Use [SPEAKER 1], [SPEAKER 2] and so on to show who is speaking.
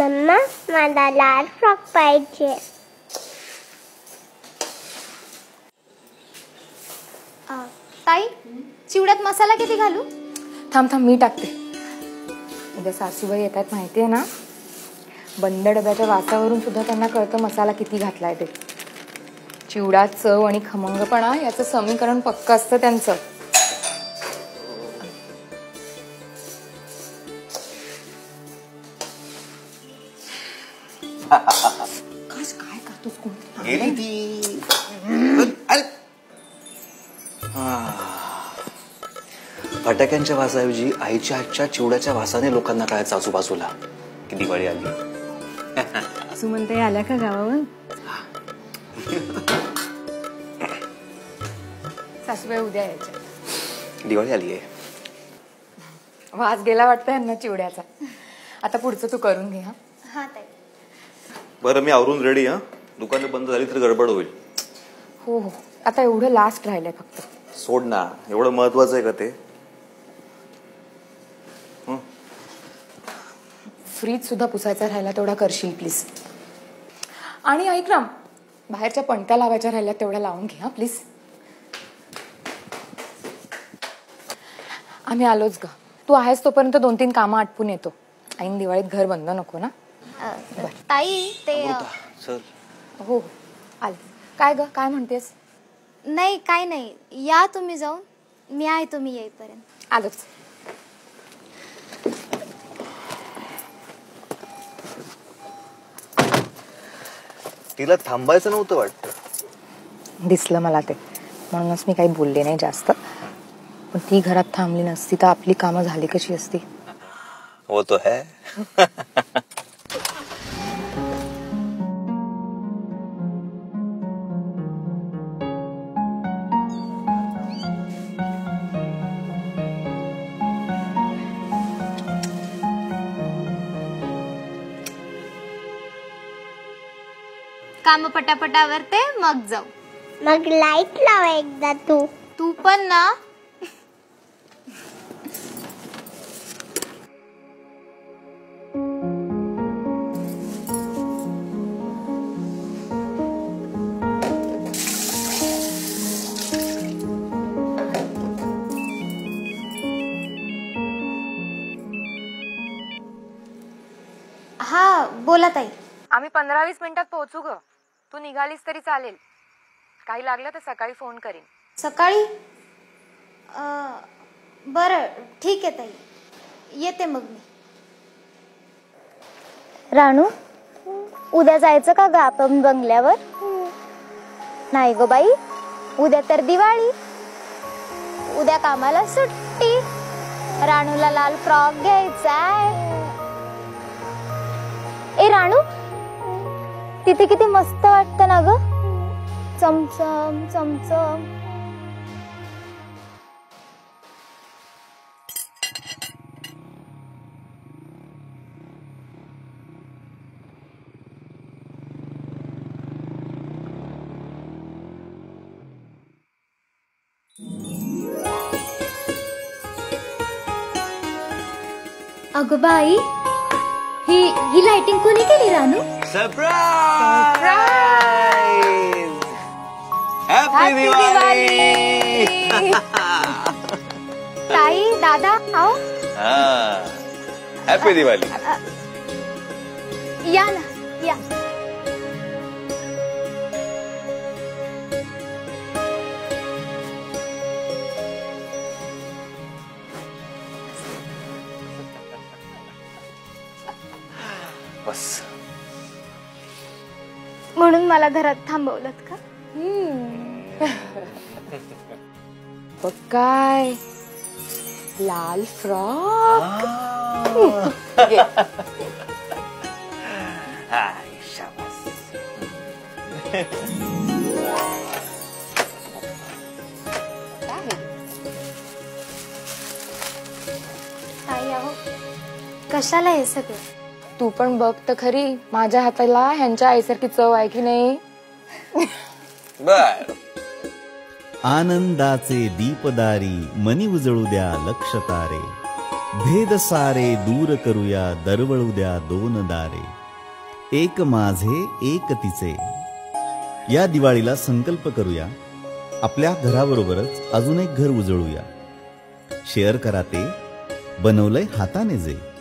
[SPEAKER 1] Mamma मला लाल frock पाहिजे.
[SPEAKER 2] ताई चिवड्यात मसाला किती घालू?
[SPEAKER 3] थांब थांब मी टाकते. उद्या सासूबाई येतात माहितीये ना, बंद डब्याच्या वासावरून सुद्धा त्यांना कळतं मसाला किती घातलाय ते. चिवडा चव आणि खमंगपणा याचं समीकरण पक्का असतं त्यांचं. काय करतोस कोण?
[SPEAKER 4] फटाक्यांच्या वासाऐवजी आईच्या हातच्या चिवड्याच्या वासाने लोकांना कळायचं आजूबाजूला की दिवाळी आली.
[SPEAKER 3] सुमनताई आल्या का गावावर? सासूबाई उद्या यायच्या.
[SPEAKER 4] दिवाळी आली आहे.
[SPEAKER 3] वास गेला वाटतं यांना चिवड्याचा. आता पुढचं तू करून घे.
[SPEAKER 2] हा ताई.
[SPEAKER 4] बरं मी आवरून रेडी. दुकानं बंद झाली तर गडबड होईल.
[SPEAKER 3] हो हो आता एवढं लास्ट राहिलंय फक्त.
[SPEAKER 4] सोड ना, एवढं महत्वाचं आहे का ते?
[SPEAKER 3] फ्रीज सुद्धा पुसायचा राहिला तेवढा करशील प्लीज. आणि ऐक ना, बाहेरच्या पणत्या लावायच्या राहिल्या तेवढ्या लावून घे प्लीज. आम्ही आलोच ग. तू आहेस तोपर्यंत 2-3 कामं आटपून येतो. ऐन दिवाळीत घर बंद नको ना.
[SPEAKER 2] ताई ते
[SPEAKER 4] चल.
[SPEAKER 3] हो आल. काय ग काय म्हणतेस?
[SPEAKER 2] नाही काय नाही, या तुम्ही जाऊन, मी आहे तुम्ही येईपर्यंत.
[SPEAKER 3] आलोच.
[SPEAKER 4] तिला थांबायचं नव्हतं वाटतं.
[SPEAKER 3] दिसलं मला ते, म्हणूनच मी काही बोलले नाही जास्त. पण ती घरात थांबली नसती तर आपली कामं झाली कशी असती?
[SPEAKER 4] वो तो है.
[SPEAKER 2] काम पटापटावरते मग जाऊ.
[SPEAKER 1] मग लाईट लाव एकदा तू.
[SPEAKER 2] तू पण ना. हा बोला ताई.
[SPEAKER 3] आम्ही 15-20 मिनिटात पोहोचू ग. तू निघालीस तरी चालेल. काही लागलं तर सकाळी फोन करीन.
[SPEAKER 2] सकाळी? बरं ठीक आहे ताई, येते मग मी.
[SPEAKER 5] राणू उद्या जायचं का ग आपण बंगल्यावर? नाही ग बाई, उद्या तर दिवाळी. उद्या कामाला सुट्टी. राणूला लाल फ्रॉक घ्यायचाय. ए राणू, तिथे किती मस्त वाटतं ना ग. चमचम चमचम. अगं बाई, ही लाइटिंग कोणी केली रानू?
[SPEAKER 4] सरप्राइज! हॅपी दिवाळी!
[SPEAKER 5] ताई दादा आओ.
[SPEAKER 4] हॅपी दिवाळी.
[SPEAKER 5] या ना या.
[SPEAKER 4] बस
[SPEAKER 5] म्हणून मला घरात थांबवलत का?
[SPEAKER 3] बघ काय लाल फ्रॉक.
[SPEAKER 5] ताई आहो, कशाला हे सगळं?
[SPEAKER 3] तू पण बघ तर खरी, माझ्या हाताला ह्यांच्या आईसारखी चव आहे की नाही.
[SPEAKER 4] बर.
[SPEAKER 6] आनंदाचे दीपदारी मनी उजळू द्या लक्ष तारे. भेद सारे दूर करूया, दरवळू द्या दोन दारे, एक माझे एक तिचे. या दिवाळीला संकल्प करूया, आपल्या घराबरोबरच अजून एक घर उजळूया. शेअर करा ते बनवलंय हाताने जे.